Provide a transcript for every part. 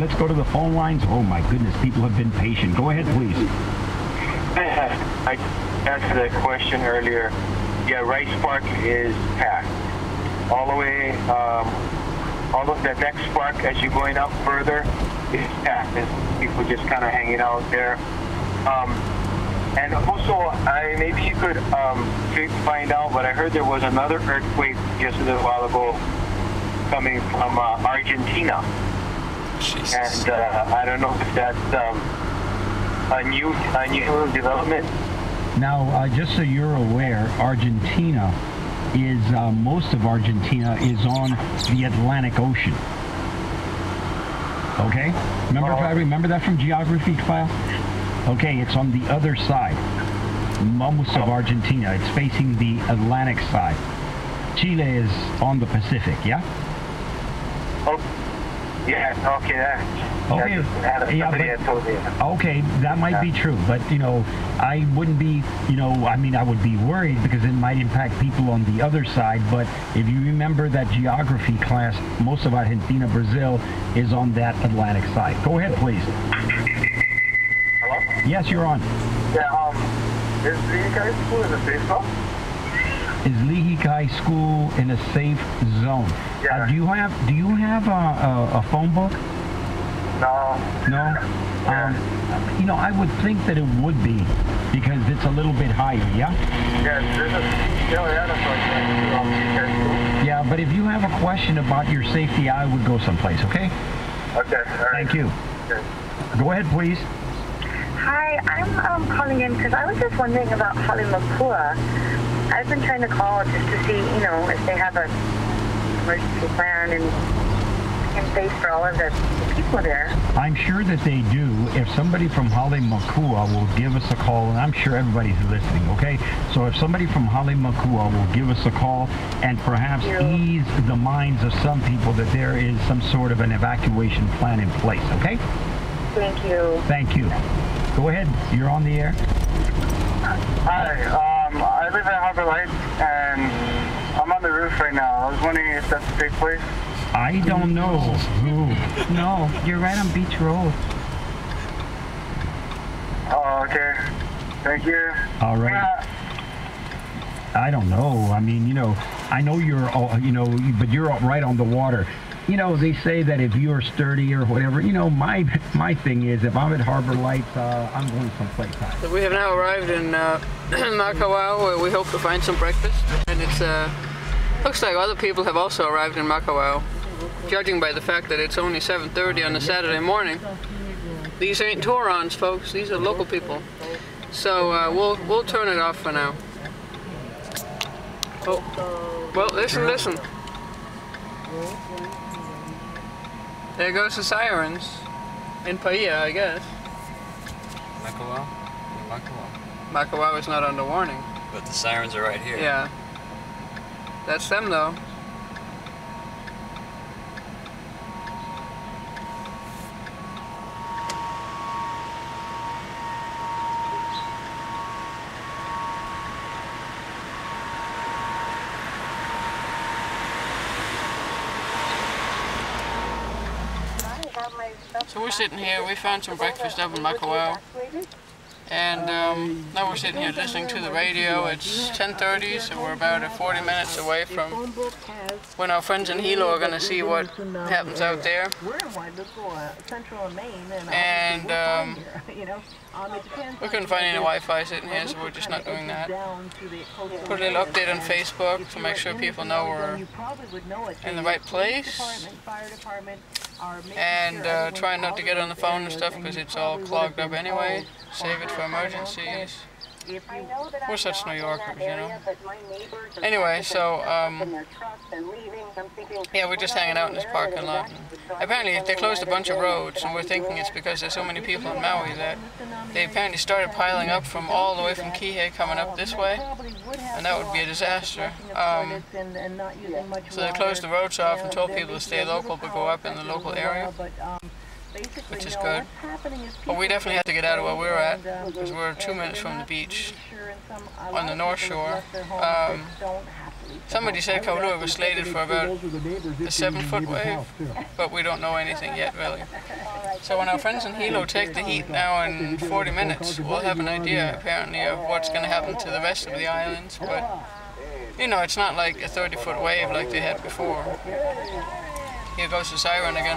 let's go to the phone lines. Oh my goodness, people have been patient. Go ahead, please. I answered that question earlier. Yeah, Rice Park is packed. All the way, all of the next park as you're going up further is packed. There's people just kind of hanging out there. And also, maybe you could find out, but I heard there was another earthquake just a little while ago coming from Argentina. Jesus. And I don't know if that's a new development. Now, just so you're aware, Argentina is, most of Argentina is on the Atlantic Ocean. Okay? Remember that from geography class? Okay, it's on the other side. Most of Argentina, it's facing the Atlantic side. Chile is on the Pacific, yeah? Oh, yeah, okay. Okay, that might be true, but I wouldn't be, I would be worried because it might impact people on the other side, but if you remember that geography class, most of Argentina, Brazil is on that Atlantic side. Go ahead, please. Hello? Yes, you're on. Yeah, is Lehigh School in a safe zone? Is Lehigh School in a safe zone? Yeah. Do you have a phone book? No. No? Yeah. I would think that it would be because it's a little bit higher, yeah? Yeah, that's like Yeah, but if you have a question about your safety, I would go someplace, okay? Okay, all right. Thank you. Okay. Go ahead, please. Hi, I'm calling in because I was just wondering about Halemakua. I've been trying to call just to see, if they have an emergency plan in place for all of the people there. I'm sure that they do. If somebody from Halemakua will give us a call, and I'm sure everybody's listening, okay? So if somebody from Halemakua will give us a call and perhaps ease the minds of some people that there is some sort of an evacuation plan in place, okay? Thank you. Thank you. Go ahead. You're on the air. Hi, I live at Harbor Lights, and I'm on the roof right now. I was wondering if that's a safe place. I don't know. No, you're right on Beach Road. Oh, okay. Thank you. All right. I don't know. I mean, I know you're, but you're right on the water. They say that if you're sturdy or whatever, my thing is if I'm at Harbor Lights, I'm going someplace high. So we have now arrived in Makawao, where we hope to find some breakfast. And it's looks like other people have also arrived in Makawao. Judging by the fact that it's only 7:30 on a Saturday morning. These ain't Torons, folks. These are local people. So we'll turn it off for now. Oh, well, listen. There goes the sirens. In Paia, I guess. Makawao? Makawao is not under warning. But the sirens are right here. Yeah. That's them, though. So we're sitting here, we found some breakfast up in Makawao, and now we're sitting here listening to the radio. It's 10:30, so we're about 40 minutes away from when our friends in Hilo are going to see what happens out there. And we couldn't find any Wi-Fi sitting here, so we're just not doing that. Put a little update on Facebook to make sure people know we're in the right place. And try not to get on the phone and stuff because it's all clogged up anyway. Save it for emergencies. We're such New Yorkers, Anyway, so yeah, we're just hanging out in this parking lot. Apparently they closed a bunch of roads, and we're thinking it's because there's so many people in Maui that they apparently started piling up from all the way from Kihei coming up this way, and that would be a disaster. So they closed the roads off and told people to stay local but go up in the local area, which is good. But we definitely have to get out of where we're at because we're 2 minutes from the beach on the North Shore. Somebody said Kaulua was slated for about a 7-foot wave, but we don't know anything yet, really. So when our friends in Hilo take the heat now in 40 minutes, we'll have an idea, apparently, of what's going to happen to the rest of the islands. But, you know, it's not like a 30-foot wave like they had before. Here goes the siren again.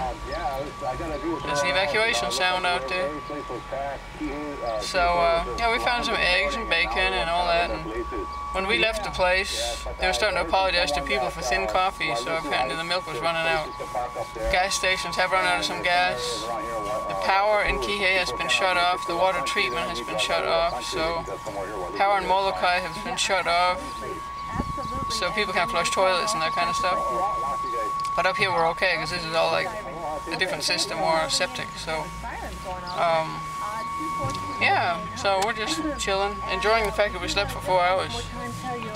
There's the evacuation sound out there. So, yeah, we found some eggs and bacon and all that. And when we left the place, they were starting to apologize to people for thin coffee, so apparently the milk was running out. Gas stations have run out of some gas. The power in Kihei has been shut off. The water treatment has been shut off. So, power in Molokai has been shut off. So people can flush toilets and that kind of stuff. But up here we're okay, because this is all like a different system, or septic. So, yeah, so we're just chilling, enjoying the fact that we slept for 4 hours.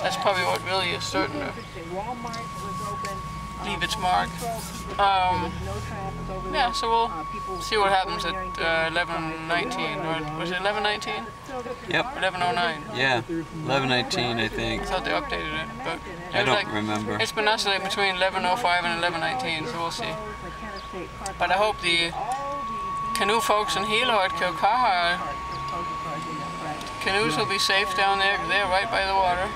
That's probably what really is starting to leave its mark. Yeah, so we'll see what happens at 11:19, or was it 11:19? Yep. 11:09. Yeah, 11:19 I think. I thought they updated it, but I don't remember. It's been oscillating between 11:05 and 11:19, so we'll see. But I hope the canoe folks in Hilo at Kilkaha, canoes will be safe down there, because they're right by the water.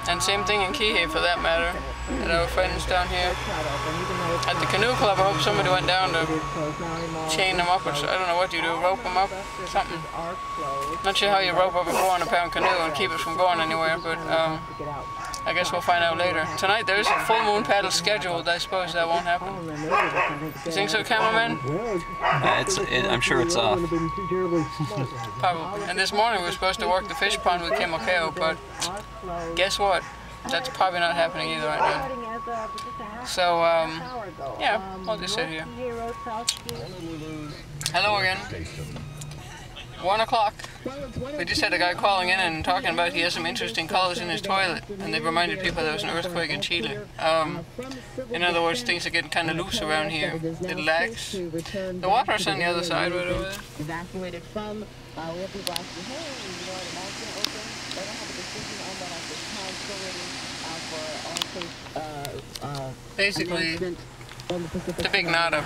And same thing in Kihei, for that matter. And our friends down here at the canoe club, I hope somebody went down to chain them up, or I don't know what you do, rope them up, something. Not sure how you rope up a 400-pound canoe and keep it from going anywhere, but I guess we'll find out later. Tonight there's a full moon paddle scheduled. I suppose that won't happen. You think so, cameraman? I'm sure it's off. Probably. And this morning we were supposed to work the fish pond with Kimakeo, but guess what? That's probably not happening either right now. So, yeah, I'll just sit here. Hello again. 1 o'clock. We just had a guy calling in and talking about he has some interesting colors in his toilet, and they reminded people there was an earthquake in Chile. In other words, things are getting kind of loose around here. Little lax. The water's on the other side right over there. Evacuated from basically, the big nada.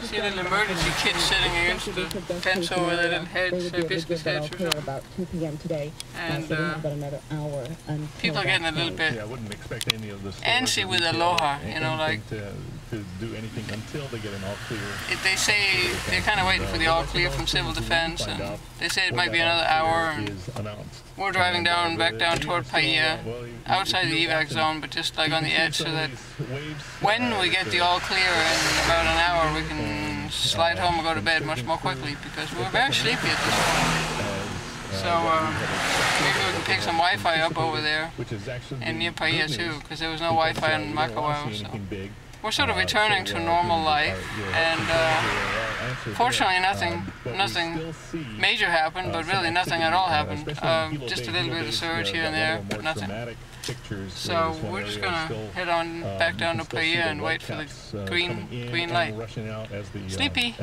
See a little emergency kit sitting against the fence over there, little heads, hibiscus heads or something. About 2 p.m. today. And another hour people are getting a little bit I wouldn't expect any of this antsy with aloha, you know, like to do anything until they get an all clear. They say they're kind of waiting for the all clear from civil defense, and they say it might be another hour. And we're driving back down toward Paia, outside the evac zone, but just like on the edge, so that when we get the all clear in about an hour, we can slide home and go to bed much more quickly, because we're very sleepy at this point. So maybe we can pick some Wi-Fi up over there, and near Paia too, because there was no Wi-Fi in Makawao. So we're sort of returning to normal life, and fortunately nothing major happened, but really nothing at all happened. Just a little bit of surge here and there, but nothing. So we're just gonna head on back down to Paia and wait for the green light. Sleepy.